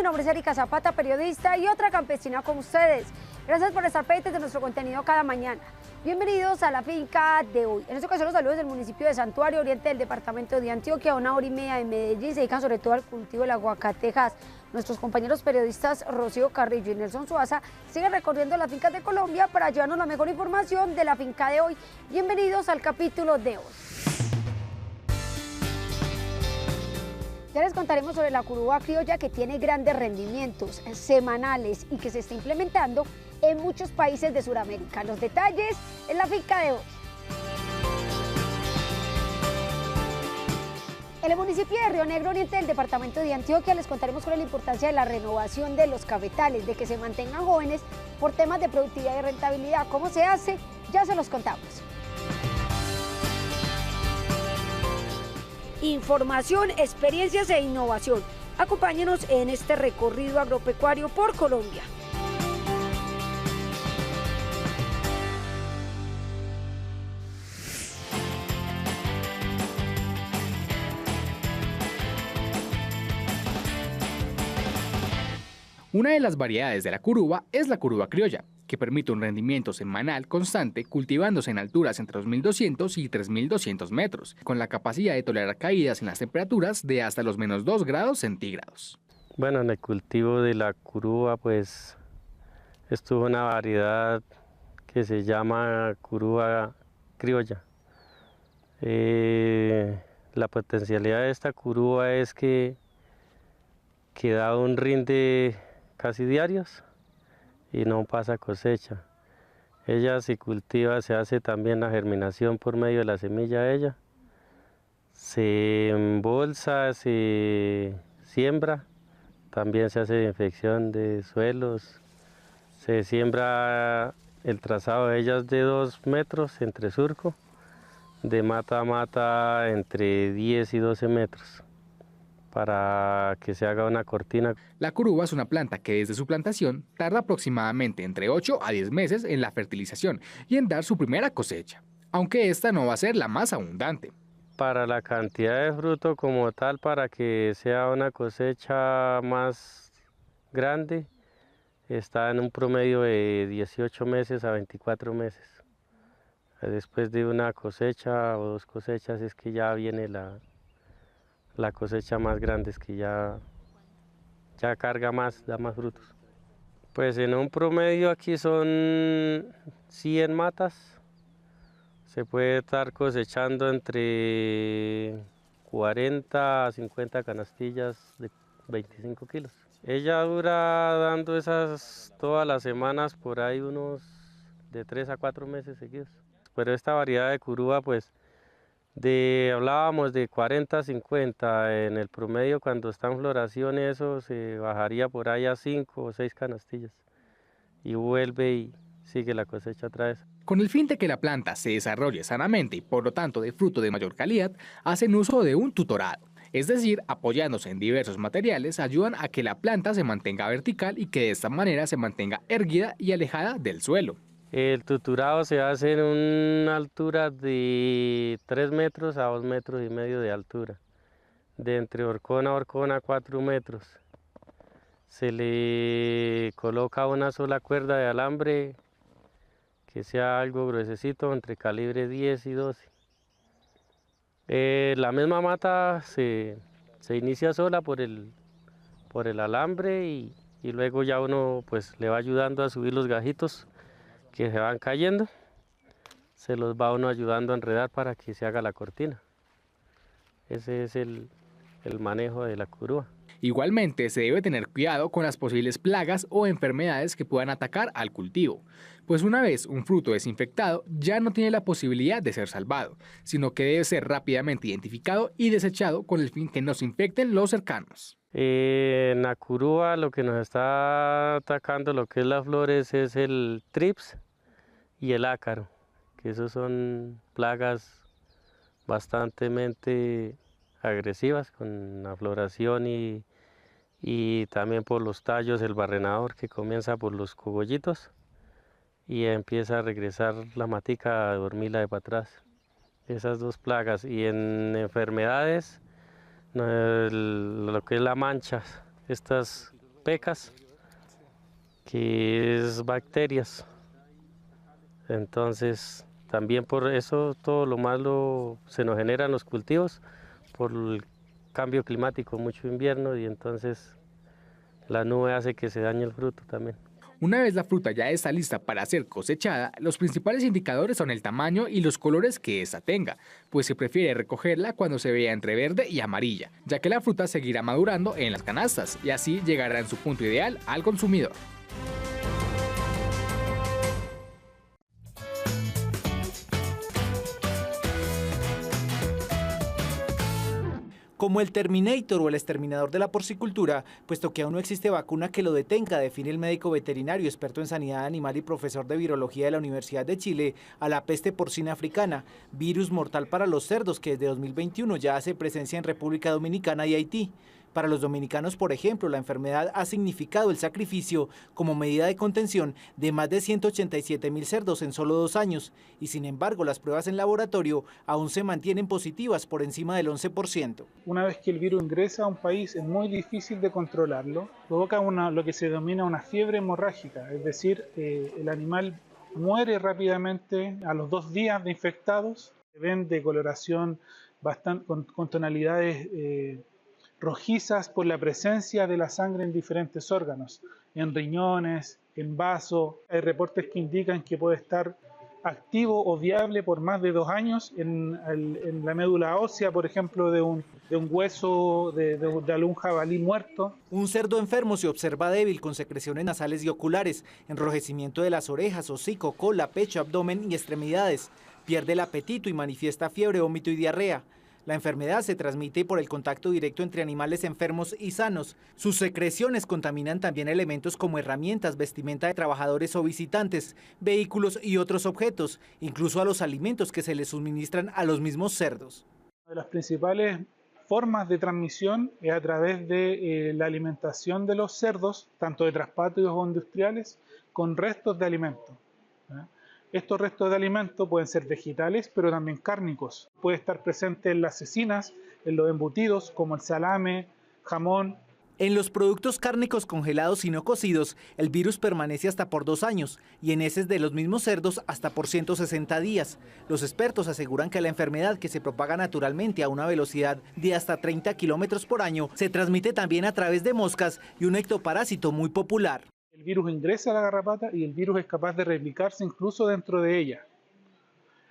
nombre es Erika Zapata, periodista y otra campesina como ustedes. Gracias por estar pendientes de nuestro contenido cada mañana. Bienvenidos a la finca de hoy. En esta ocasión los saludos del municipio de Santuario, oriente del departamento de Antioquia, a 1 hora y media de Medellín. Se dedican sobre todo al cultivo del aguacatejas. Nuestros compañeros periodistas Rocío Carrillo y Nelson Suaza siguen recorriendo las fincas de Colombia para llevarnos la mejor información de la finca de hoy. Bienvenidos al capítulo de hoy. Ya les contaremos sobre la curuba criolla, que tiene grandes rendimientos semanales y que se está implementando en muchos países de Sudamérica. Los detalles en la finca de hoy. En el municipio de Río Negro, oriente del departamento de Antioquia, les contaremos sobre la importancia de la renovación de los cafetales, de que se mantengan jóvenes por temas de productividad y rentabilidad. ¿Cómo se hace? Ya se los contamos. Información, experiencias e innovación. Acompáñenos en este recorrido agropecuario por Colombia. Una de las variedades de la curuba es la curuba criolla, que permite un rendimiento semanal constante cultivándose en alturas entre 2.200 y 3.200 metros, con la capacidad de tolerar caídas en las temperaturas de hasta los -2 grados centígrados. Bueno, en el cultivo de la curuba pues estuvo una variedad que se llama curuba criolla. La potencialidad de esta curuba es que da un rinde casi diarios y no pasa cosecha. Ella se cultiva, se hace también la germinación por medio de la semilla de ella. Se embolsa, se siembra, también se hace infección de suelos. Se siembra el trazado de ellas de 2 metros entre surco, de mata a mata entre 10 y 12 metros. Para que se haga una cortina. La curuba es una planta que desde su plantación tarda aproximadamente entre 8 a 10 meses en la fertilización y en dar su primera cosecha, aunque esta no va a ser la más abundante. Para la cantidad de fruto como tal, para que sea una cosecha más grande, está en un promedio de 18 meses a 24 meses. Después de una cosecha o 2 cosechas es que ya viene la cosecha más grande, es que ya carga más, da más frutos. Pues en un promedio aquí son 100 matas, se puede estar cosechando entre 40 a 50 canastillas de 25 kilos. Ella dura dando esas todas las semanas por ahí unos de 3 a 4 meses seguidos. Pero esta variedad de curuba pues hablábamos de 40 a 50, en el promedio cuando está en floración eso se bajaría por ahí a 5 o 6 canastillas y vuelve y sigue la cosecha otra vez. Con el fin de que la planta se desarrolle sanamente y por lo tanto de fruto de mayor calidad, hacen uso de un tutorado, es decir, apoyándose en diversos materiales ayudan a que la planta se mantenga vertical y que de esta manera se mantenga erguida y alejada del suelo. El tutorado se hace en una altura de 3 metros a 2 metros y medio de altura, de entre horcón a horcón a 4 metros. Se le coloca una sola cuerda de alambre que sea algo gruesecito, entre calibre 10 y 12. La misma mata se inicia sola por el alambre y luego ya uno pues le va ayudando a subir los gajitos que se van cayendo, se los va uno ayudando a enredar para que se haga la cortina. Ese es el manejo de la curuba. Igualmente se debe tener cuidado con las posibles plagas o enfermedades que puedan atacar al cultivo, pues una vez un fruto desinfectado ya no tiene la posibilidad de ser salvado, sino que debe ser rápidamente identificado y desechado con el fin que no se infecten los cercanos. En la curuba lo que nos está atacando lo que es las flores es el trips y el ácaro, que esos son plagas bastante agresivas con la floración y también por los tallos, el barrenador que comienza por los cogollitos y empieza a regresar la matica a dormirla de para atrás. Esas 2 plagas. Y en enfermedades, lo que es la mancha, estas pecas, que es bacterias. Entonces, también por eso todo lo malo se nos genera en los cultivos, por el cambio climático, mucho invierno, y entonces la nube hace que se dañe el fruto también. Una vez la fruta ya está lista para ser cosechada, los principales indicadores son el tamaño y los colores que ésta tenga, pues se prefiere recogerla cuando se vea entre verde y amarilla, ya que la fruta seguirá madurando en las canastas y así llegará en su punto ideal al consumidor. Como el Terminator o el exterminador de la porcicultura, puesto que aún no existe vacuna que lo detenga, define el médico veterinario, experto en sanidad animal y profesor de virología de la Universidad de Chile, a la peste porcina africana, virus mortal para los cerdos que desde 2021 ya hace presencia en República Dominicana y Haití. Para los dominicanos, por ejemplo, la enfermedad ha significado el sacrificio como medida de contención de más de 187.000 cerdos en solo 2 años, y sin embargo las pruebas en laboratorio aún se mantienen positivas por encima del 11%. Una vez que el virus ingresa a un país es muy difícil de controlarlo, provoca lo que se denomina una fiebre hemorrágica, es decir, el animal muere rápidamente a los 2 días de infectados, se ven de coloración con tonalidades rojizas por la presencia de la sangre en diferentes órganos, en riñones, en vaso. Hay reportes que indican que puede estar activo o viable por más de 2 años en la médula ósea, por ejemplo, de un hueso de algún jabalí muerto. Un cerdo enfermo se observa débil, con secreciones nasales y oculares, enrojecimiento de las orejas, hocico, cola, pecho, abdomen y extremidades. Pierde el apetito y manifiesta fiebre, vómito y diarrea. La enfermedad se transmite por el contacto directo entre animales enfermos y sanos. Sus secreciones contaminan también elementos como herramientas, vestimenta de trabajadores o visitantes, vehículos y otros objetos, incluso a los alimentos que se les suministran a los mismos cerdos. Una de las principales formas de transmisión es a través de la alimentación de los cerdos, tanto de traspátidos o industriales, con restos de alimento. Estos restos de alimento pueden ser vegetales, pero también cárnicos. Puede estar presente en las cecinas, en los embutidos, como el salame, jamón. En los productos cárnicos congelados y no cocidos, el virus permanece hasta por 2 años y en heces de los mismos cerdos hasta por 160 días. Los expertos aseguran que la enfermedad, que se propaga naturalmente a una velocidad de hasta 30 kilómetros por año, se transmite también a través de moscas y un ectoparásito muy popular. El virus ingresa a la garrapata y el virus es capaz de replicarse incluso dentro de ella.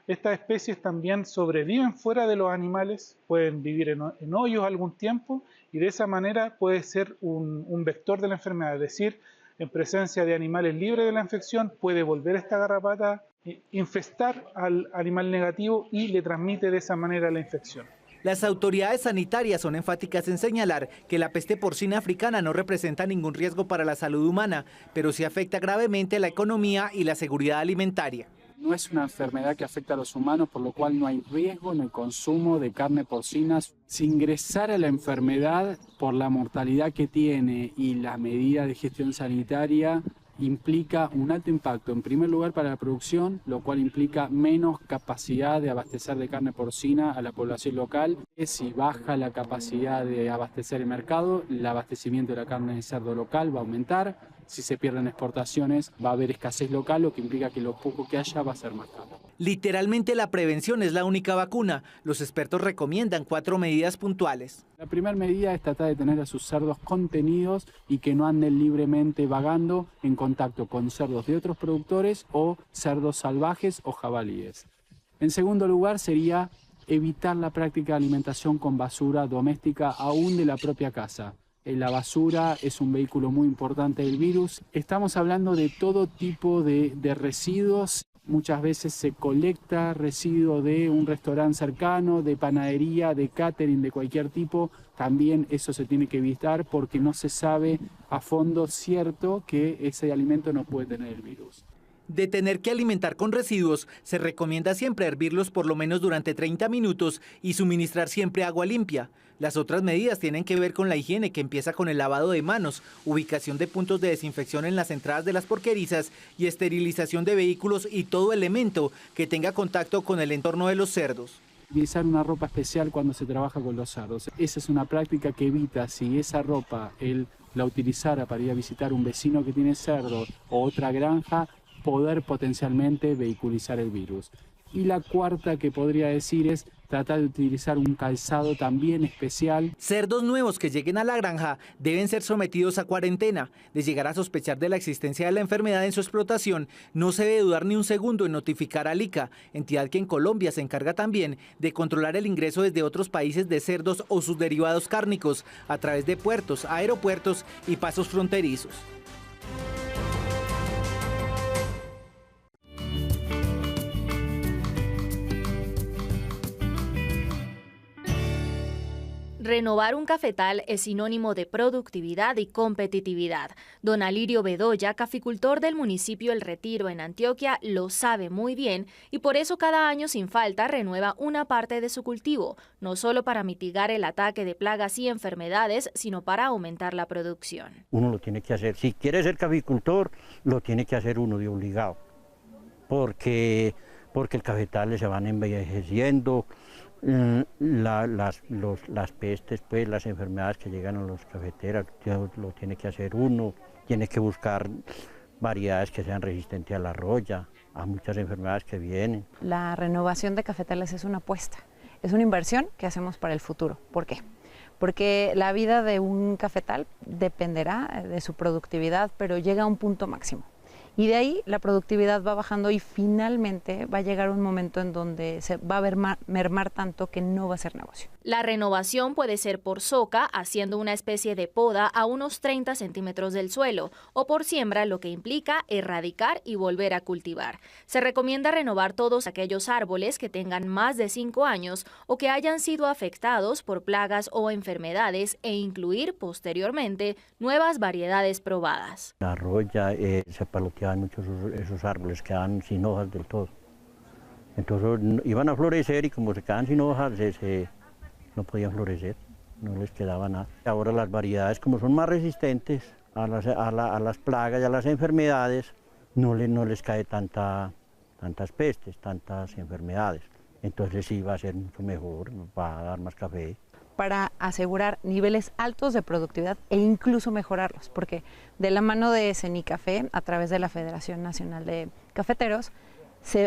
Estas especies también sobreviven fuera de los animales, pueden vivir en hoyos algún tiempo y de esa manera puede ser un vector de la enfermedad, es decir, en presencia de animales libres de la infección puede volver esta garrapata, infestar al animal negativo y le transmite de esa manera la infección. Las autoridades sanitarias son enfáticas en señalar que la peste porcina africana no representa ningún riesgo para la salud humana, pero sí afecta gravemente la economía y la seguridad alimentaria. No es una enfermedad que afecta a los humanos, por lo cual no hay riesgo en el consumo de carne porcina. Si ingresara la enfermedad por la mortalidad que tiene y la medida de gestión sanitaria, implica un alto impacto, en primer lugar para la producción, lo cual implica menos capacidad de abastecer de carne porcina a la población local. Si baja la capacidad de abastecer el mercado, el abastecimiento de la carne de cerdo local va a aumentar. Si se pierden exportaciones, va a haber escasez local, lo que implica que lo poco que haya va a ser más caro. Literalmente la prevención es la única vacuna. Los expertos recomiendan 4 medidas puntuales. La primera medida es tratar de tener a sus cerdos contenidos y que no anden libremente vagando en contacto con cerdos de otros productores o cerdos salvajes o jabalíes. En segundo lugar sería evitar la práctica de alimentación con basura doméstica aún de la propia casa. La basura es un vehículo muy importante del virus. Estamos hablando de todo tipo de residuos. Muchas veces se colecta residuos de un restaurante cercano, de panadería, de catering, de cualquier tipo. También eso se tiene que evitar porque no se sabe a fondo cierto que ese alimento no puede tener el virus. De tener que alimentar con residuos, se recomienda siempre hervirlos por lo menos durante 30 minutos y suministrar siempre agua limpia. Las otras medidas tienen que ver con la higiene, que empieza con el lavado de manos, ubicación de puntos de desinfección en las entradas de las porquerizas y esterilización de vehículos y todo elemento que tenga contacto con el entorno de los cerdos. utilizar una ropa especial cuando se trabaja con los cerdos. Esa es una práctica que evita, si esa ropa él la utilizara para ir a visitar un vecino que tiene cerdos o otra granja, poder potencialmente vehiculizar el virus. Y la cuarta que podría decir es tratar de utilizar un calzado también especial. Cerdos nuevos que lleguen a la granja deben ser sometidos a cuarentena. De llegar a sospechar de la existencia de la enfermedad en su explotación, no se debe dudar ni un segundo en notificar al ICA, entidad que en Colombia se encarga también de controlar el ingreso desde otros países de cerdos o sus derivados cárnicos a través de puertos, aeropuertos y pasos fronterizos. Renovar un cafetal es sinónimo de productividad y competitividad. Don Alirio Bedoya, caficultor del municipio El Retiro en Antioquia, lo sabe muy bien y por eso cada año sin falta renueva una parte de su cultivo, no solo para mitigar el ataque de plagas y enfermedades, sino para aumentar la producción. Uno lo tiene que hacer. Si quiere ser caficultor, lo tiene que hacer uno de obligado, porque el cafetal se van envejeciendo. Las pestes, pues, las enfermedades que llegan a los cafeteros, lo tiene que hacer uno, tiene que buscar variedades que sean resistentes a la roya, a muchas enfermedades que vienen. La renovación de cafetales es una apuesta, es una inversión que hacemos para el futuro. ¿Por qué? Porque la vida de un cafetal dependerá de su productividad, pero llega a un punto máximo. Y de ahí la productividad va bajando y finalmente va a llegar un momento en donde se va a ver mermar tanto que no va a ser negocio. La renovación puede ser por soca, haciendo una especie de poda a unos 30 centímetros del suelo, o por siembra, lo que implica erradicar y volver a cultivar. Se recomienda renovar todos aquellos árboles que tengan más de 5 años o que hayan sido afectados por plagas o enfermedades e incluir posteriormente nuevas variedades probadas. La roya se paloteaba mucho esos árboles, quedaban sin hojas del todo. Entonces iban a florecer y como se quedaban sin hojas, no podían florecer, no les quedaba nada. Ahora las variedades, como son más resistentes a las plagas y a las enfermedades, no les cae tantas pestes, tantas enfermedades. Entonces sí va a ser mucho mejor, va a dar más café. Para asegurar niveles altos de productividad e incluso mejorarlos, porque de la mano de Cenicafé, a través de la Federación Nacional de Cafeteros,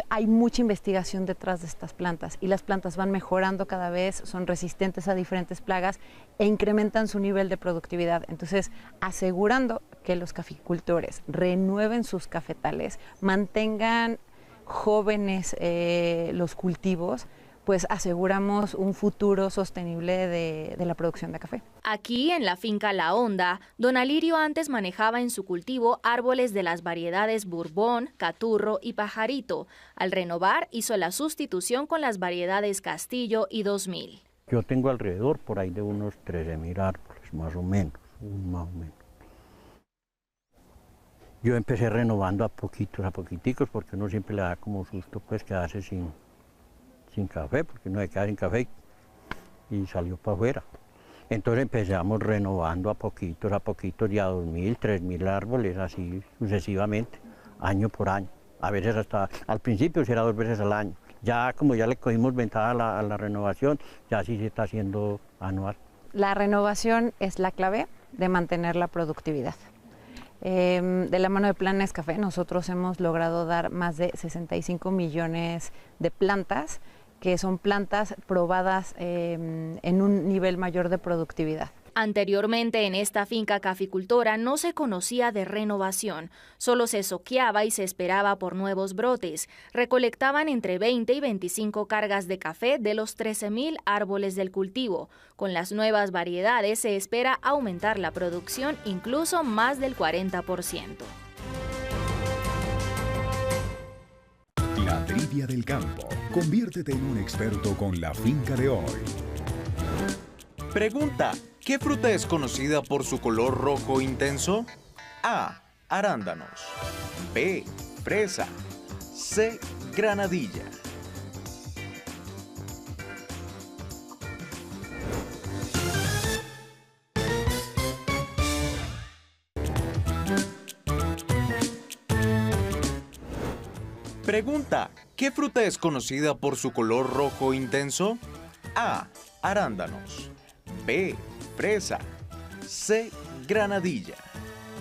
hay mucha investigación detrás de estas plantas y las plantas van mejorando cada vez, son resistentes a diferentes plagas e incrementan su nivel de productividad. Entonces, asegurando que los caficultores renueven sus cafetales, mantengan jóvenes los cultivos, pues aseguramos un futuro sostenible de la producción de café. Aquí, en la finca La Honda, don Alirio antes manejaba en su cultivo árboles de las variedades Bourbon, Caturro y Pajarito. Al renovar, hizo la sustitución con las variedades Castillo y 2000. Yo tengo alrededor por ahí de unos 13.000 árboles, más o menos. Yo empecé renovando a poquiticos, porque uno siempre le da como susto pues quedarse sin café, porque no hay que quedar sin café y salió para afuera. Entonces empezamos renovando a poquitos, ya 2.000, 3.000 árboles, así sucesivamente, año por año. A veces hasta, al principio era 2 veces al año. Ya como ya le cogimos ventaja a la renovación, ya sí se está haciendo anual. La renovación es la clave de mantener la productividad. De la mano de Plan Nescafé, nosotros hemos logrado dar más de 65 millones de plantas, que son plantas probadas en un nivel mayor de productividad. Anteriormente en esta finca caficultora no se conocía de renovación, solo se soqueaba y se esperaba por nuevos brotes. Recolectaban entre 20 y 25 cargas de café de los 13.000 árboles del cultivo. Con las nuevas variedades se espera aumentar la producción incluso más del 40%. La trivia del campo. Conviértete en un experto con la finca de hoy. Pregunta: ¿qué fruta es conocida por su color rojo intenso? A. Arándanos. B. Fresa. C. Granadilla. Pregunta: ¿Qué fruta es conocida por su color rojo intenso? A. Arándanos. B. Fresa. C. Granadilla.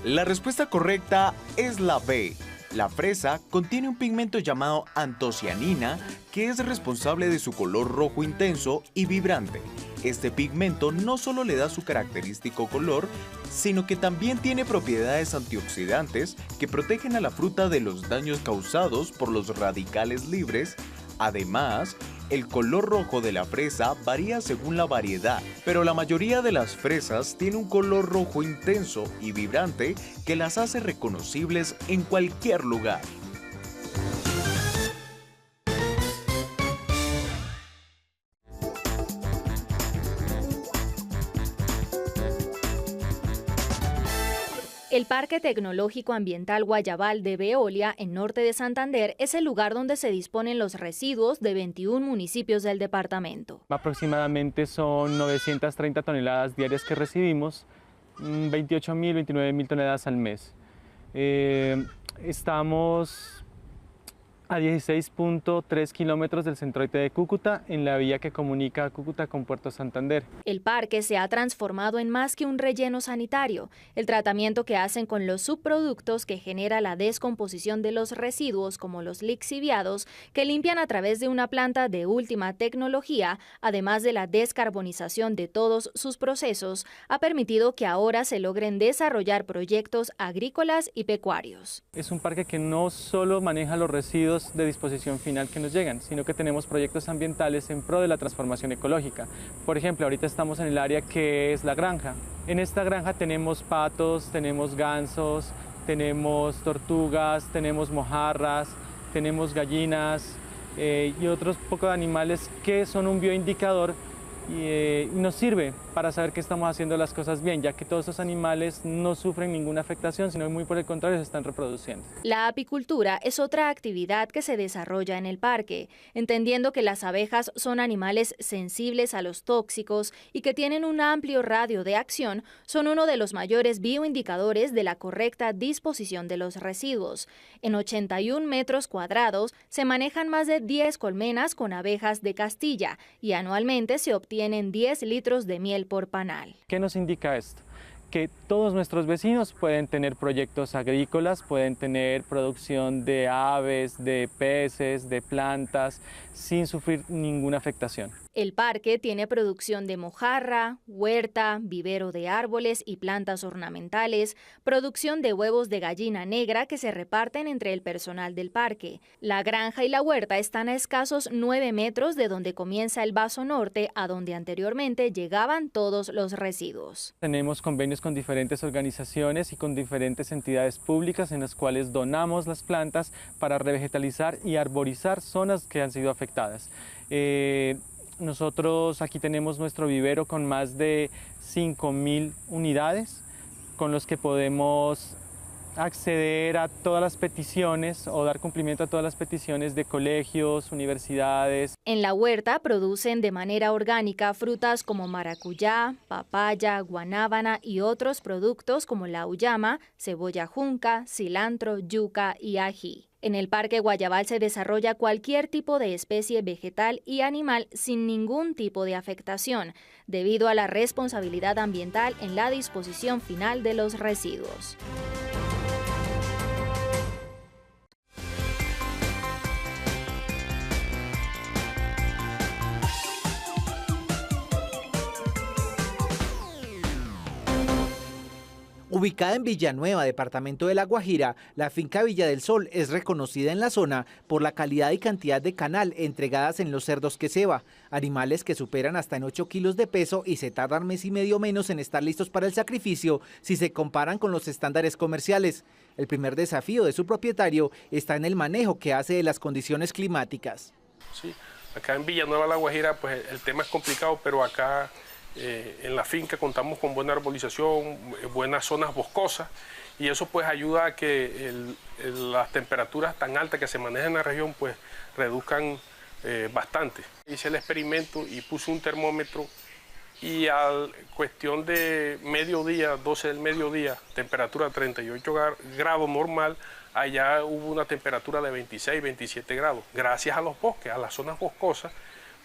La respuesta correcta es la B. La fresa contiene un pigmento llamado antocianina que es responsable de su color rojo intenso y vibrante. Este pigmento no solo le da su característico color, sino que también tiene propiedades antioxidantes que protegen a la fruta de los daños causados por los radicales libres. Además, el color rojo de la fresa varía según la variedad, pero la mayoría de las fresas tiene un color rojo intenso y vibrante que las hace reconocibles en cualquier lugar. El Parque Tecnológico Ambiental Guayabal de Veolia, en norte de Santander, es el lugar donde se disponen los residuos de 21 municipios del departamento. Aproximadamente son 930 toneladas diarias que recibimos, 28.000, 29.000 toneladas al mes. Estamos a 16.3 kilómetros del centroide de Cúcuta, en la vía que comunica Cúcuta con Puerto Santander. El parque se ha transformado en más que un relleno sanitario. El tratamiento que hacen con los subproductos que genera la descomposición de los residuos, como los lixiviados, que limpian a través de una planta de última tecnología, además de la descarbonización de todos sus procesos, ha permitido que ahora se logren desarrollar proyectos agrícolas y pecuarios. Es un parque que no solo maneja los residuos de disposición final que nos llegan, sino que tenemos proyectos ambientales en pro de la transformación ecológica. Por ejemplo, ahorita estamos en el área que es la granja. En esta granja tenemos patos, tenemos gansos, tenemos tortugas, tenemos mojarras, tenemos gallinas y otros pocos animales que son un bioindicador y nos sirve para saber que estamos haciendo las cosas bien, ya que todos esos animales no sufren ninguna afectación, sino muy por el contrario se están reproduciendo. La apicultura es otra actividad que se desarrolla en el parque, entendiendo que las abejas son animales sensibles a los tóxicos y que tienen un amplio radio de acción, son uno de los mayores bioindicadores de la correcta disposición de los residuos. En 81 metros cuadrados se manejan más de 10 colmenas con abejas de Castilla y anualmente se obtienen 10 litros de miel por panal. ¿Qué nos indica esto? Que todos nuestros vecinos pueden tener proyectos agrícolas, pueden tener producción de aves, de peces, de plantas, sin sufrir ninguna afectación. El parque tiene producción de mojarra, huerta, vivero de árboles y plantas ornamentales, producción de huevos de gallina negra que se reparten entre el personal del parque. La granja y la huerta están a escasos 9 metros de donde comienza el vaso norte, a donde anteriormente llegaban todos los residuos. Tenemos convenios con diferentes organizaciones y con diferentes entidades públicas en las cuales donamos las plantas para revegetalizar y arborizar zonas que han sido afectadas. Nosotros aquí tenemos nuestro vivero con más de 5.000 unidades con los que podemos acceder a todas las peticiones o dar cumplimiento a todas las peticiones de colegios, universidades. En la huerta producen de manera orgánica frutas como maracuyá, papaya, guanábana y otros productos como la uyama, cebolla junca, cilantro, yuca y ají. En el Parque Guayabal se desarrolla cualquier tipo de especie vegetal y animal sin ningún tipo de afectación, debido a la responsabilidad ambiental en la disposición final de los residuos. Ubicada en Villanueva, departamento de La Guajira, la finca Villa del Sol es reconocida en la zona por la calidad y cantidad de canal entregadas en los cerdos que ceba, animales que superan hasta en 8 kilos de peso y se tardan mes y medio menos en estar listos para el sacrificio si se comparan con los estándares comerciales. El primer desafío de su propietario está en el manejo que hace de las condiciones climáticas. Sí, acá en Villanueva, La Guajira, pues el tema es complicado, pero acá en la finca contamos con buena arborización, buenas zonas boscosas, y eso pues ayuda a que las temperaturas tan altas que se manejan en la región pues reduzcan bastante. Hice el experimento y puse un termómetro y a cuestión de mediodía, 12 del mediodía, temperatura 38 grados normal, allá hubo una temperatura de 26, 27 grados, gracias a los bosques, a las zonas boscosas,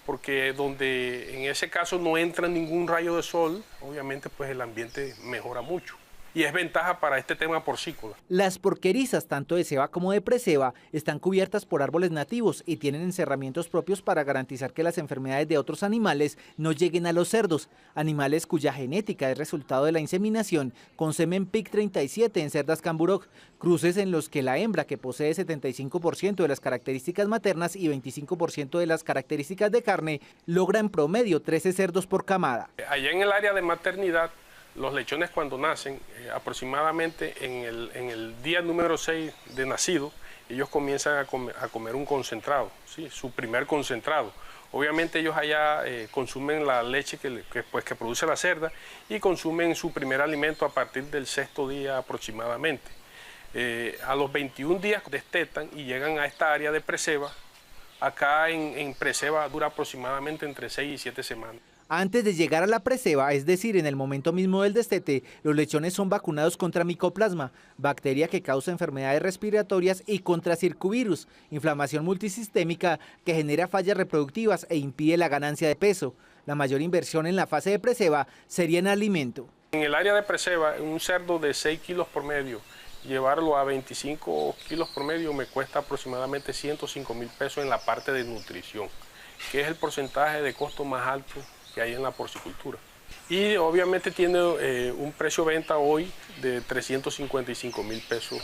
porque donde en ese caso no entra ningún rayo de sol, obviamente pues el ambiente mejora mucho. Y es ventaja para este tema porcícola. Las porquerizas, tanto de ceba como de preceba, están cubiertas por árboles nativos y tienen encerramientos propios para garantizar que las enfermedades de otros animales no lleguen a los cerdos, animales cuya genética es resultado de la inseminación con semen PIC37 en cerdas Camburoc, cruces en los que la hembra, que posee 75% de las características maternas y 25% de las características de carne, logra en promedio 13 cerdos por camada. Allá en el área de maternidad, los lechones cuando nacen, aproximadamente en el día número 6 de nacido, ellos comienzan a comer un concentrado, ¿sí? Su primer concentrado. Obviamente ellos allá consumen la leche que produce la cerda y consumen su primer alimento a partir del 6º día aproximadamente. A los 21 días destetan y llegan a esta área de preceba. Acá en preceba dura aproximadamente entre 6 y 7 semanas. Antes de llegar a la preceba, es decir, en el momento mismo del destete, los lechones son vacunados contra micoplasma, bacteria que causa enfermedades respiratorias, y contra circovirus, inflamación multisistémica que genera fallas reproductivas e impide la ganancia de peso. La mayor inversión en la fase de preceba sería en alimento. En el área de preceba, un cerdo de 6 kilos por medio, llevarlo a 25 kilos por medio me cuesta aproximadamente 105.000 pesos en la parte de nutrición, que es el porcentaje de costo más alto que hay en la porcicultura. Y obviamente tiene un precio de venta hoy de 355.000 pesos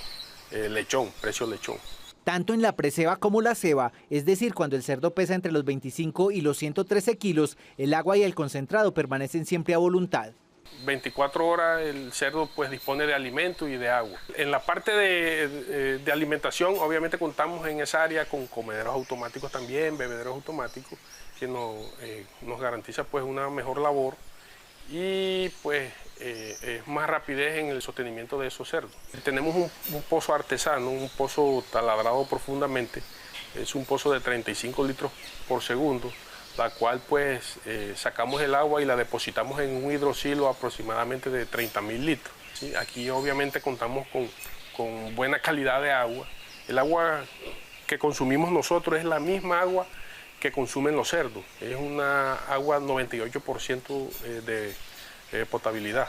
lechón, precio lechón. Tanto en la preceba como la ceba, es decir, cuando el cerdo pesa entre los 25 y los 113 kilos, el agua y el concentrado permanecen siempre a voluntad. 24 horas el cerdo pues dispone de alimento y de agua. En la parte de alimentación, obviamente contamos en esa área con comederos automáticos también, bebederos automáticos, que nos garantiza pues una mejor labor y pues es más rapidez en el sostenimiento de esos cerdos. Tenemos un pozo artesano, un pozo taladrado profundamente, es un pozo de 35 litros por segundo, la cual pues sacamos el agua y la depositamos en un hidrosilo aproximadamente de 30.000 litros. ¿Sí? Aquí obviamente contamos con buena calidad de agua. El agua que consumimos nosotros es la misma agua que consumen los cerdos. Es una agua 98% de potabilidad.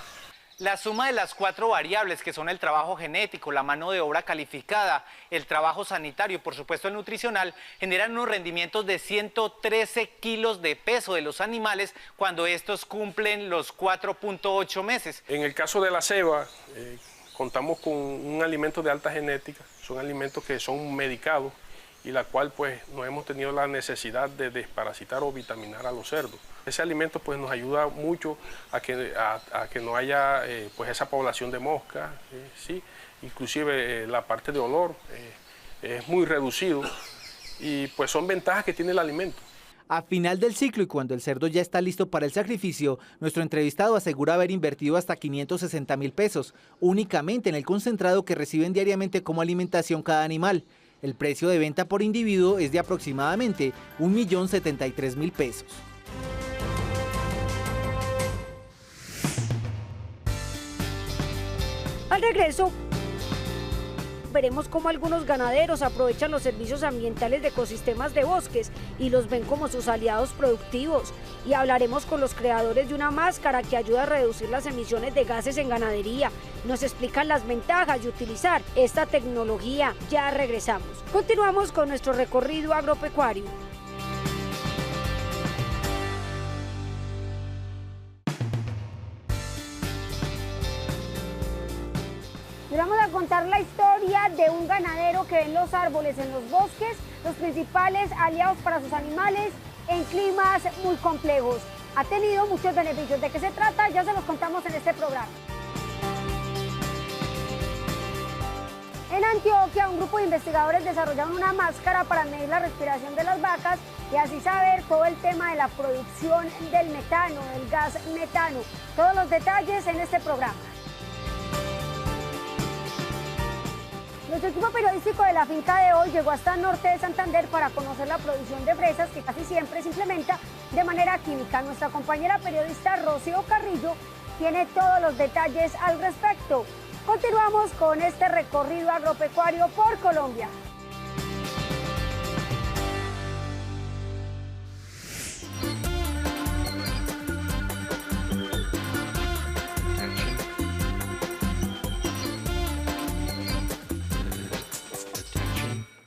La suma de las 4 variables que son el trabajo genético, la mano de obra calificada, el trabajo sanitario y por supuesto el nutricional generan unos rendimientos de 113 kilos de peso de los animales cuando estos cumplen los 4.8 meses. En el caso de la ceba, contamos con un alimento de alta genética, son alimentos que son medicados y la cual pues no hemos tenido la necesidad de desparasitar o vitaminar a los cerdos. Ese alimento pues nos ayuda mucho a que no haya pues esa población de moscas, ¿sí? Inclusive la parte de olor es muy reducido y pues son ventajas que tiene el alimento. A final del ciclo y cuando el cerdo ya está listo para el sacrificio, nuestro entrevistado asegura haber invertido hasta 560.000 pesos únicamente en el concentrado que reciben diariamente como alimentación cada animal. El precio de venta por individuo es de aproximadamente 1.073.000 pesos. Al regreso, veremos cómo algunos ganaderos aprovechan los servicios ambientales de ecosistemas de bosques y los ven como sus aliados productivos. Y hablaremos con los creadores de una máscara que ayuda a reducir las emisiones de gases en ganadería. Nos explican las ventajas de utilizar esta tecnología. Ya regresamos. Continuamos con nuestro recorrido agropecuario. Les vamos a contar la historia de un ganadero que ve en los árboles, en los bosques, los principales aliados para sus animales en climas muy complejos. Ha tenido muchos beneficios. ¿De qué se trata? Ya se los contamos en este programa. En Antioquia, un grupo de investigadores desarrollaron una máscara para medir la respiración de las vacas y así saber todo el tema de la producción del metano, del gas metano. Todos los detalles en este programa. Nuestro equipo periodístico de la finca de hoy llegó hasta el norte de Santander para conocer la producción de fresas que casi siempre se implementa de manera química. Nuestra compañera periodista Rocío Carrillo tiene todos los detalles al respecto. Continuamos con este recorrido agropecuario por Colombia.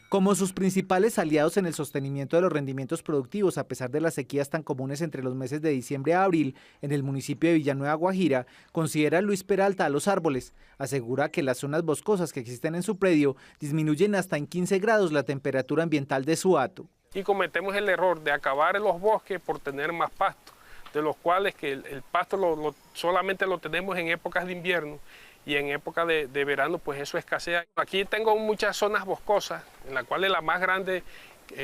Como sus principales aliados en el sostenimiento de los rendimientos productivos a pesar de las sequías tan comunes entre los meses de diciembre a abril en el municipio de Villanueva, Guajira, considera Luis Peralta a los árboles. Asegura que las zonas boscosas que existen en su predio disminuyen hasta en 15 grados la temperatura ambiental de su hato. Y cometemos el error de acabar los bosques por tener más pasto, de los cuales que el pasto solamente lo tenemos en épocas de invierno. Y en época de verano pues eso escasea. Aquí tengo muchas zonas boscosas, en las cuales la más grande,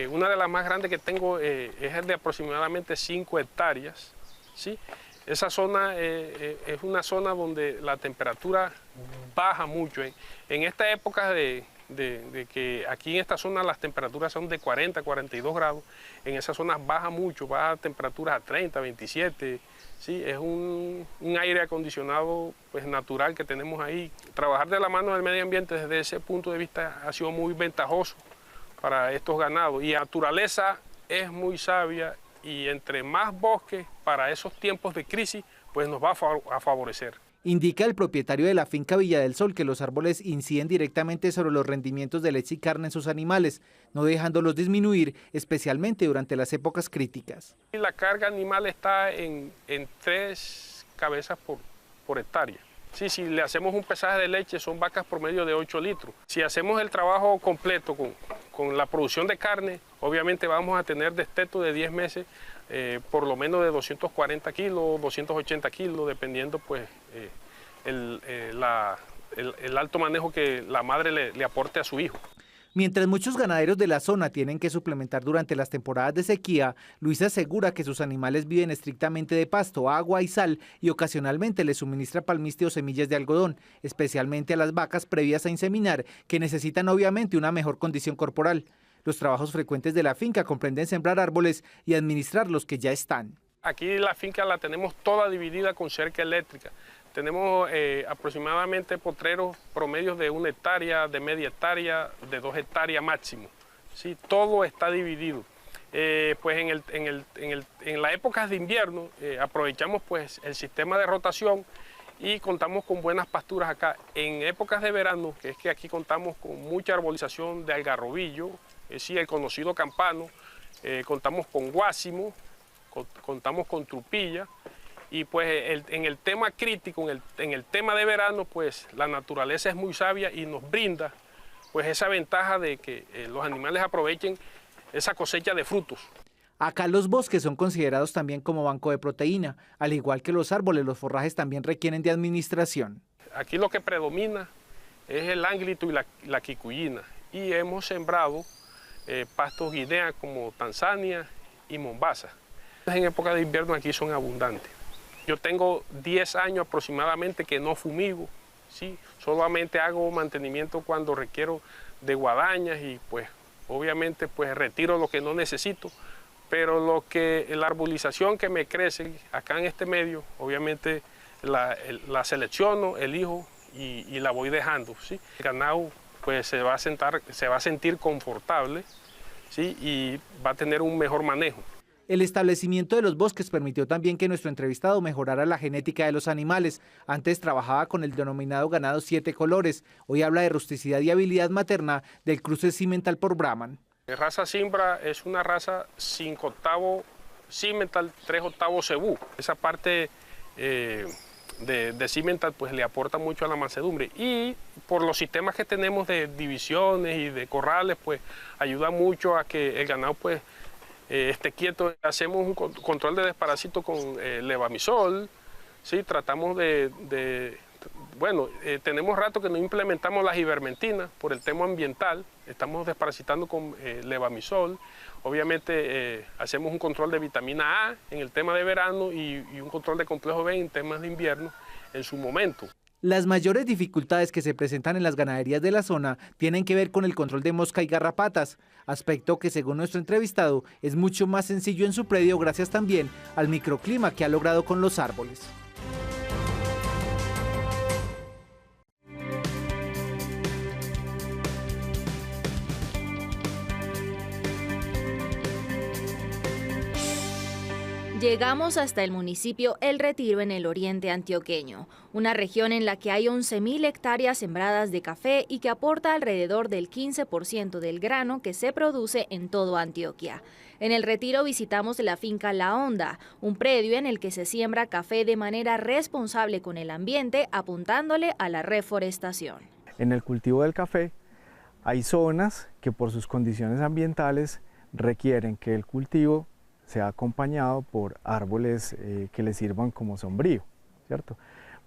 una de las más grandes que tengo es de aproximadamente 5 hectáreas. ¿Sí? Esa zona es una zona donde la temperatura baja mucho. En esta época de que aquí en esta zona las temperaturas son de 40, 42 grados, en esas zonas baja mucho, baja temperaturas a 30, 27. Sí, es un aire acondicionado pues, natural que tenemos ahí. Trabajar de la mano del medio ambiente desde ese punto de vista ha sido muy ventajoso para estos ganados. Y la naturaleza es muy sabia y entre más bosques para esos tiempos de crisis, pues nos va a favorecer. Indica el propietario de la finca Villa del Sol que los árboles inciden directamente sobre los rendimientos de leche y carne en sus animales, no dejándolos disminuir, especialmente durante las épocas críticas. La carga animal está en 3 cabezas por hectárea. Sí, si le hacemos un pesaje de leche son vacas promedio de 8 litros. Si hacemos el trabajo completo con la producción de carne, obviamente vamos a tener desteto de 10 meses, por lo menos de 240 kilos, 280 kilos, dependiendo pues el alto manejo que la madre le aporte a su hijo. Mientras muchos ganaderos de la zona tienen que suplementar durante las temporadas de sequía, Luis asegura que sus animales viven estrictamente de pasto, agua y sal y ocasionalmente les suministra palmiste o semillas de algodón, especialmente a las vacas previas a inseminar, que necesitan obviamente una mejor condición corporal. Los trabajos frecuentes de la finca comprenden sembrar árboles y administrar los que ya están. Aquí la finca la tenemos toda dividida con cerca eléctrica. Tenemos aproximadamente potreros promedios de 1 hectárea, de media hectárea, de 2 hectáreas máximo. ¿Sí? Todo está dividido. Pues en las épocas de invierno aprovechamos pues, el sistema de rotación y contamos con buenas pasturas acá. En épocas de verano, que es que aquí contamos con mucha arbolización de algarrobillo, el conocido campano, contamos con guásimo, contamos con trupilla. Y pues en el tema crítico, en el tema de verano, pues la naturaleza es muy sabia y nos brinda pues esa ventaja de que los animales aprovechen esa cosecha de frutos. Acá los bosques son considerados también como banco de proteína, al igual que los árboles, los forrajes también requieren de administración. Aquí lo que predomina es el ánglito y la quicuyina y hemos sembrado pastos guinea como Tanzania y Mombasa. En época de invierno aquí son abundantes. Yo tengo 10 años aproximadamente que no fumigo, ¿sí? Solamente hago mantenimiento cuando requiero de guadañas y pues obviamente pues retiro lo que no necesito, pero la arbolización que me crece acá en este medio, obviamente la selecciono, elijo y la voy dejando, ¿sí? El ganado pues se va a sentir confortable, ¿sí? Y va a tener un mejor manejo. El establecimiento de los bosques permitió también que nuestro entrevistado mejorara la genética de los animales. Antes trabajaba con el denominado ganado 7 colores. Hoy habla de rusticidad y habilidad materna del cruce Simmental por Brahman. La raza Simbra es una raza 5/8 Simmental, 3/8 Cebú. Esa parte de Simmental pues le aporta mucho a la mansedumbre. Y por los sistemas que tenemos de divisiones y de corrales pues ayuda mucho a que el ganado pues esté quieto. Hacemos un control de desparasito con levamisol, ¿sí? Tratamos tenemos rato que no implementamos las ivermectinas por el tema ambiental, estamos desparasitando con levamisol. Obviamente hacemos un control de vitamina A en el tema de verano y un control de complejo B en temas de invierno en su momento. Las mayores dificultades que se presentan en las ganaderías de la zona tienen que ver con el control de mosca y garrapatas, aspecto que según nuestro entrevistado es mucho más sencillo en su predio gracias también al microclima que ha logrado con los árboles. Llegamos hasta el municipio El Retiro en el oriente antioqueño, una región en la que hay 11.000 hectáreas sembradas de café y que aporta alrededor del 15% del grano que se produce en todo Antioquia. En El Retiro visitamos la finca La Honda, un predio en el que se siembra café de manera responsable con el ambiente, apuntándole a la reforestación. En el cultivo del café hay zonas que por sus condiciones ambientales requieren que el cultivo sea acompañado por árboles que le sirvan como sombrío, ¿cierto?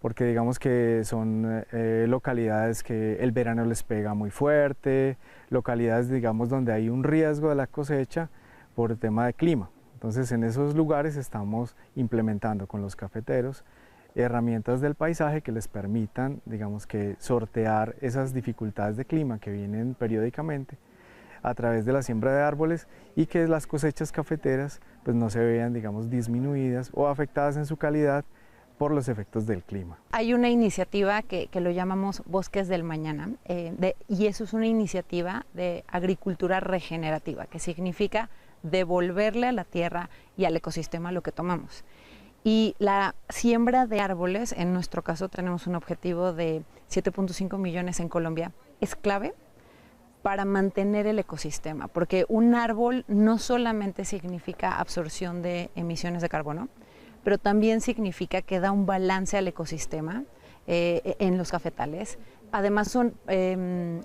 Porque digamos que son localidades que el verano les pega muy fuerte, localidades digamos donde hay un riesgo de la cosecha por el tema de clima. Entonces en esos lugares estamos implementando con los cafeteros herramientas del paisaje que les permitan digamos que sortear esas dificultades de clima que vienen periódicamente a través de la siembra de árboles y que las cosechas cafeteras pues no se vean digamos disminuidas o afectadas en su calidad por los efectos del clima. Hay una iniciativa que lo llamamos Bosques del Mañana y eso es una iniciativa de agricultura regenerativa, que significa devolverle a la tierra y al ecosistema lo que tomamos. Y la siembra de árboles, en nuestro caso tenemos un objetivo de 7.5 millones en Colombia, es clave para mantener el ecosistema, porque un árbol no solamente significa absorción de emisiones de carbono, pero también significa que da un balance al ecosistema en los cafetales. Además son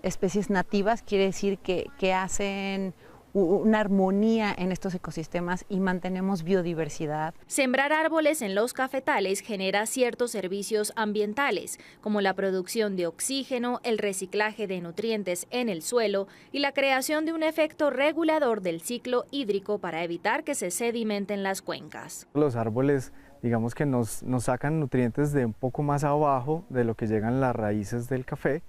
especies nativas, quiere decir que hacen una armonía en estos ecosistemas y mantenemos biodiversidad. Sembrar árboles en los cafetales genera ciertos servicios ambientales, como la producción de oxígeno, el reciclaje de nutrientes en el suelo y la creación de un efecto regulador del ciclo hídrico para evitar que se sedimenten las cuencas. Los árboles digamos que nos sacan nutrientes de un poco más abajo de lo que llegan las raíces del café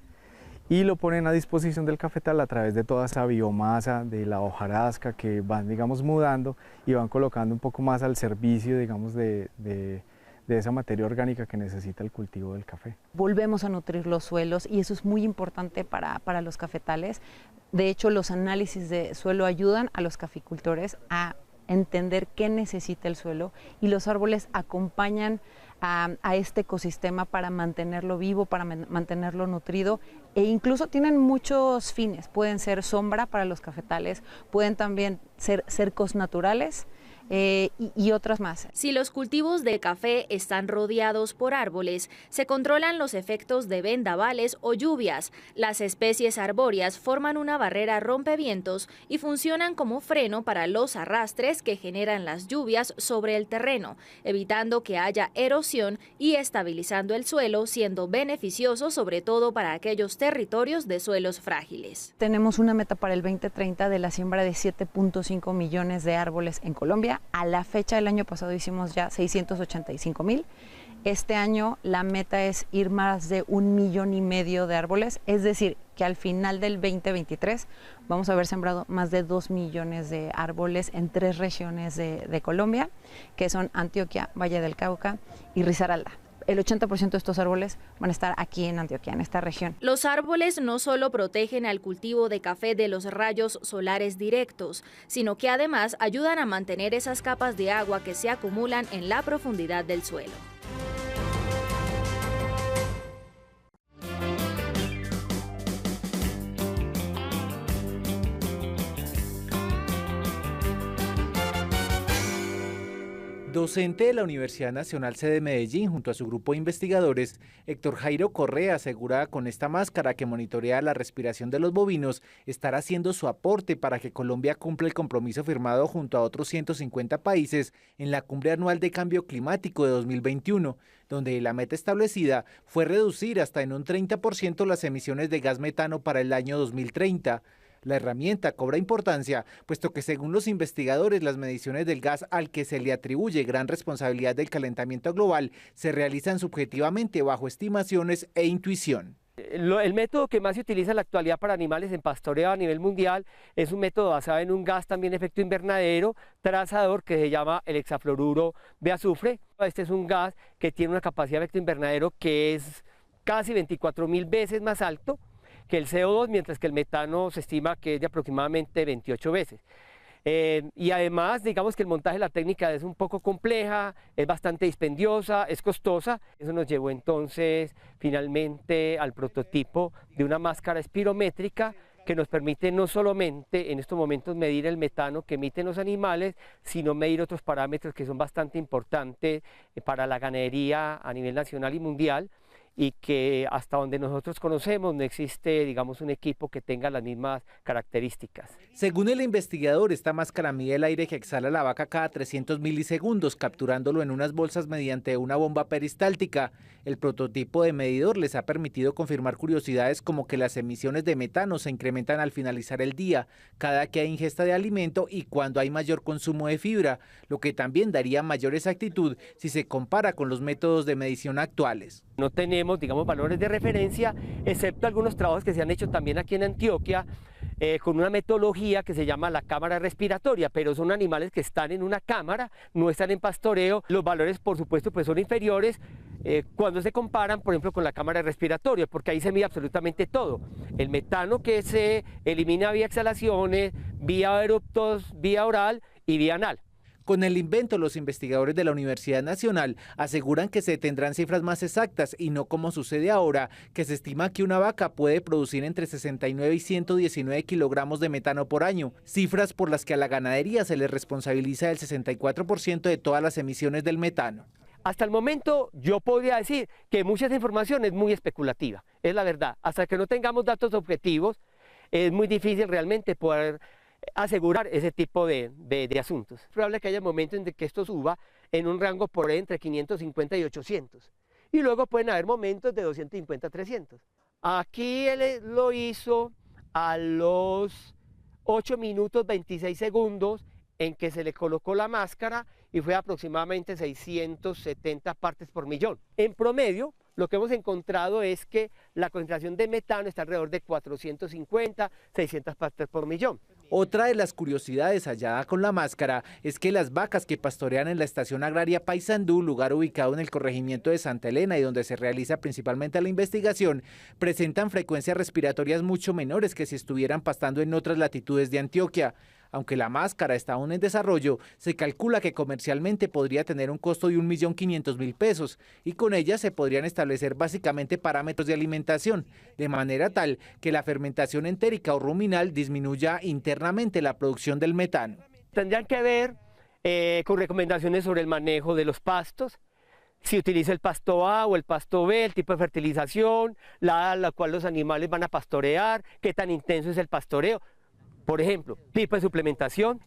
y lo ponen a disposición del cafetal a través de toda esa biomasa de la hojarasca que van digamos mudando y van colocando un poco más al servicio digamos de esa materia orgánica que necesita el cultivo del café. Volvemos a nutrir los suelos y eso es muy importante para los cafetales. De hecho, los análisis de suelo ayudan a los caficultores a entender qué necesita el suelo y los árboles acompañan a este ecosistema para mantenerlo vivo, para mantenerlo nutrido e incluso tienen muchos fines. Pueden ser sombra para los cafetales, pueden también ser cercos naturales y otras más. Si los cultivos de café están rodeados por árboles, se controlan los efectos de vendavales o lluvias. Las especies arbóreas forman una barrera rompevientos y funcionan como freno para los arrastres que generan las lluvias sobre el terreno, evitando que haya erosión y estabilizando el suelo, siendo beneficioso sobre todo para aquellos territorios de suelos frágiles. Tenemos una meta para el 2030 de la siembra de 7.5 millones de árboles en Colombia. A la fecha del año pasado hicimos ya 685,000. Este año la meta es ir más de 1,5 millones de árboles, es decir, que al final del 2023 vamos a haber sembrado más de 2 millones de árboles en 3 regiones de Colombia, que son Antioquia, Valle del Cauca y Risaralda. El 80% de estos árboles van a estar aquí en Antioquia, en esta región. Los árboles no solo protegen al cultivo de café de los rayos solares directos, sino que además ayudan a mantener esas capas de agua que se acumulan en la profundidad del suelo. Docente de la Universidad Nacional Sede Medellín junto a su grupo de investigadores, Héctor Jairo Correa asegura con esta máscara que monitorea la respiración de los bovinos estará haciendo su aporte para que Colombia cumpla el compromiso firmado junto a otros 150 países en la Cumbre Anual de Cambio Climático de 2021, donde la meta establecida fue reducir hasta en un 30% las emisiones de gas metano para el año 2030. La herramienta cobra importancia, puesto que según los investigadores, las mediciones del gas al que se le atribuye gran responsabilidad del calentamiento global se realizan subjetivamente bajo estimaciones e intuición. El método que más se utiliza en la actualidad para animales en pastoreo a nivel mundial es un método basado en un gas también de efecto invernadero trazador que se llama el hexafluoruro de azufre. Este es un gas que tiene una capacidad de efecto invernadero que es casi 24.000 veces más alto que el CO2, mientras que el metano se estima que es de aproximadamente 28 veces. Y además, digamos que el montaje de la técnica es un poco compleja, es bastante dispendiosa, es costosa. Eso nos llevó entonces finalmente al prototipo de una máscara espirométrica que nos permite no solamente en estos momentos medir el metano que emiten los animales, sino medir otros parámetros que son bastante importantes para la ganadería a nivel nacional y mundial, y que hasta donde nosotros conocemos no existe, digamos, un equipo que tenga las mismas características. Según el investigador, esta máscara mide el aire que exhala la vaca cada 300 milisegundos, capturándolo en unas bolsas mediante una bomba peristáltica. El prototipo de medidor les ha permitido confirmar curiosidades como que las emisiones de metano se incrementan al finalizar el día, cada que hay ingesta de alimento y cuando hay mayor consumo de fibra, lo que también daría mayor exactitud si se compara con los métodos de medición actuales. No tenemos, digamos, valores de referencia, excepto algunos trabajos que se han hecho también aquí en Antioquia, con una metodología que se llama la cámara respiratoria, pero son animales que están en una cámara, no están en pastoreo. Los valores, por supuesto, pues son inferiores cuando se comparan, por ejemplo, con la cámara respiratoria, porque ahí se mide absolutamente todo. El metano que se elimina vía exhalaciones, vía aeróptos, vía oral y vía anal. Con el invento, los investigadores de la Universidad Nacional aseguran que se tendrán cifras más exactas y no como sucede ahora, que se estima que una vaca puede producir entre 69 y 119 kilogramos de metano por año, cifras por las que a la ganadería se le responsabiliza el 64% de todas las emisiones del metano. Hasta el momento yo podría decir que mucha de esa información es muy especulativa, es la verdad. Hasta que no tengamos datos objetivos, es muy difícil realmente poder asegurar ese tipo de asuntos. Es probable que haya momentos en que esto suba en un rango por entre 550 y 800. Y luego pueden haber momentos de 250 a 300. Aquí él lo hizo a los 8 minutos 26 segundos en que se le colocó la máscara y fue aproximadamente 670 partes por millón. En promedio, lo que hemos encontrado es que la concentración de metano está alrededor de 450, 600 partes por millón. Otra de las curiosidades hallada con la máscara es que las vacas que pastorean en la estación agraria Paysandú, lugar ubicado en el corregimiento de Santa Elena y donde se realiza principalmente la investigación, presentan frecuencias respiratorias mucho menores que si estuvieran pastando en otras latitudes de Antioquia. Aunque la máscara está aún en desarrollo, se calcula que comercialmente podría tener un costo de 1.500.000 pesos y con ella se podrían establecer básicamente parámetros de alimentación, de manera tal que la fermentación entérica o ruminal disminuya internamente la producción del metano. Tendrían que ver con recomendaciones sobre el manejo de los pastos, si utiliza el pasto A o el pasto B, el tipo de fertilización, la cual los animales van a pastorear, qué tan intenso es el pastoreo. Por ejemplo, tipo de suplementación,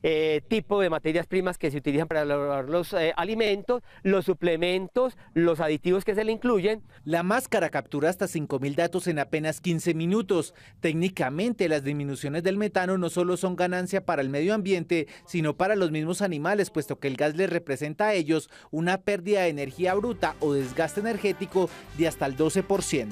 tipo de materias primas que se utilizan para elaborar los alimentos, los suplementos, los aditivos que se le incluyen. La máscara captura hasta 5.000 datos en apenas 15 minutos. Técnicamente, las disminuciones del metano no solo son ganancia para el medio ambiente, sino para los mismos animales, puesto que el gas les representa a ellos una pérdida de energía bruta o desgaste energético de hasta el 12%.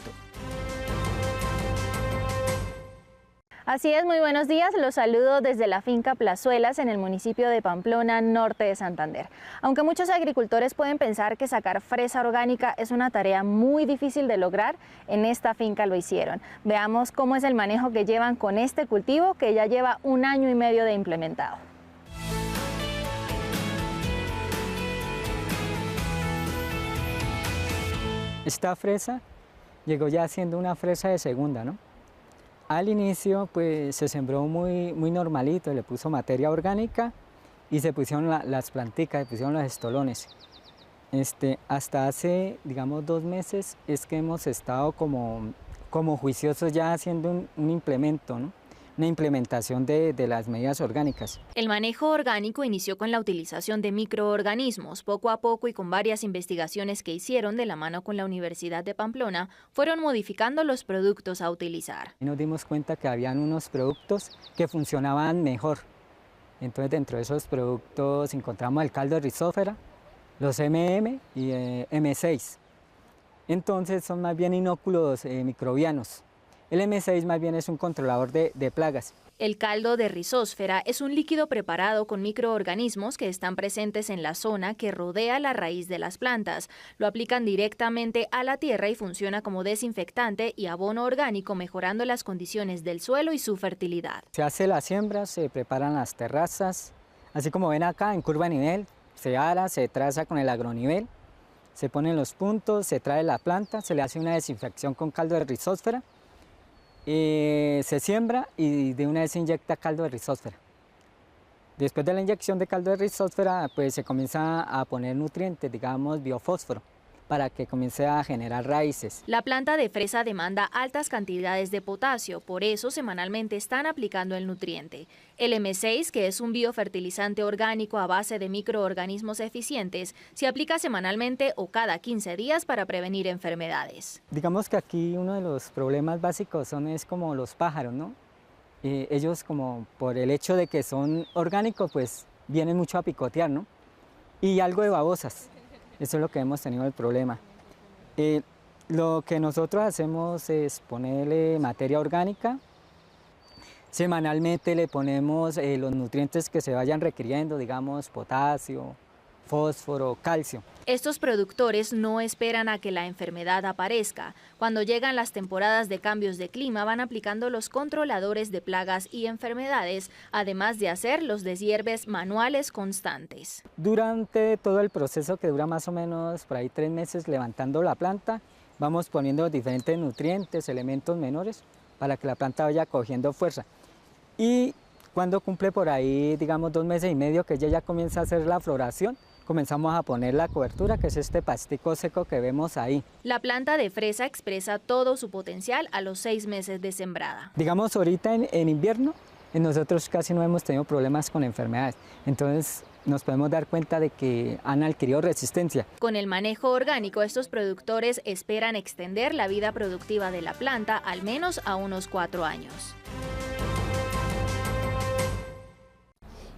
Así es, muy buenos días, los saludo desde la finca Plazuelas en el municipio de Pamplona, norte de Santander. Aunque muchos agricultores pueden pensar que sacar fresa orgánica es una tarea muy difícil de lograr, en esta finca lo hicieron. Veamos cómo es el manejo que llevan con este cultivo que ya lleva 1 año y medio de implementado. Esta fresa llegó ya siendo una fresa de segunda, ¿no? Al inicio pues se sembró muy normalito, le puso materia orgánica y se pusieron las planticas, se pusieron los estolones. Hasta hace, digamos, 2 meses es que hemos estado como juiciosos ya haciendo un implemento, ¿no? Una implementación de las medidas orgánicas. El manejo orgánico inició con la utilización de microorganismos. Poco a poco y con varias investigaciones que hicieron de la mano con la Universidad de Pamplona, fueron modificando los productos a utilizar. Y nos dimos cuenta que habían unos productos que funcionaban mejor. Entonces dentro de esos productos encontramos el caldo de rizófera, los MM y M6. Entonces son más bien inóculos microbianos. El M6 más bien es un controlador de plagas. El caldo de rizósfera es un líquido preparado con microorganismos que están presentes en la zona que rodea la raíz de las plantas. Lo aplican directamente a la tierra y funciona como desinfectante y abono orgánico, mejorando las condiciones del suelo y su fertilidad. Se hace la siembra, se preparan las terrazas, así como ven acá en curva a nivel, se ara, se traza con el agronivel, se ponen los puntos, se trae la planta, se le hace una desinfección con caldo de rizósfera, se siembra y de una vez se inyecta caldo de rizósfera. Después de la inyección de caldo de rizósfera, pues se comienza a poner nutrientes, digamos biofósforo, para que comience a generar raíces. La planta de fresa demanda altas cantidades de potasio, por eso semanalmente están aplicando el nutriente. El M6, que es un biofertilizante orgánico a base de microorganismos eficientes, se aplica semanalmente o cada 15 días para prevenir enfermedades. Digamos que aquí uno de los problemas básicos es como los pájaros, ¿no? Ellos como por el hecho de que son orgánicos, pues vienen mucho a picotear, ¿no? Y algo de babosas. Eso es lo que hemos tenido el problema. Lo que nosotros hacemos es ponerle materia orgánica. Semanalmente le ponemos los nutrientes que se vayan requiriendo, digamos potasio, fósforo, calcio. Estos productores no esperan a que la enfermedad aparezca. Cuando llegan las temporadas de cambios de clima, van aplicando los controladores de plagas y enfermedades, además de hacer los deshierves manuales constantes. Durante todo el proceso, que dura más o menos por ahí 3 meses levantando la planta, vamos poniendo diferentes nutrientes, elementos menores, para que la planta vaya cogiendo fuerza. Y cuando cumple por ahí, digamos 2 meses y medio, que ella ya comienza a hacer la floración, comenzamos a poner la cobertura, que es este pastico seco que vemos ahí. La planta de fresa expresa todo su potencial a los 6 meses de sembrada. Digamos ahorita en invierno, nosotros casi no hemos tenido problemas con enfermedades, entonces nos podemos dar cuenta de que han adquirido resistencia. Con el manejo orgánico, estos productores esperan extender la vida productiva de la planta al menos a unos 4 años.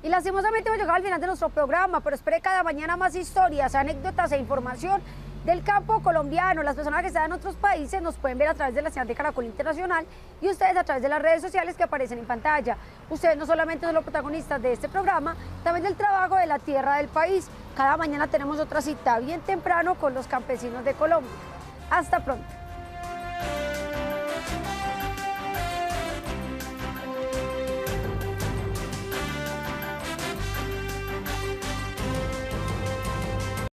Y lastimosamente hemos llegado al final de nuestro programa, pero espere cada mañana más historias, anécdotas e información del campo colombiano. Las personas que están en otros países nos pueden ver a través de la señal de Caracol Internacional y ustedes a través de las redes sociales que aparecen en pantalla. Ustedes no solamente son los protagonistas de este programa, también del trabajo de la tierra del país. Cada mañana tenemos otra cita bien temprano con los campesinos de Colombia. Hasta pronto.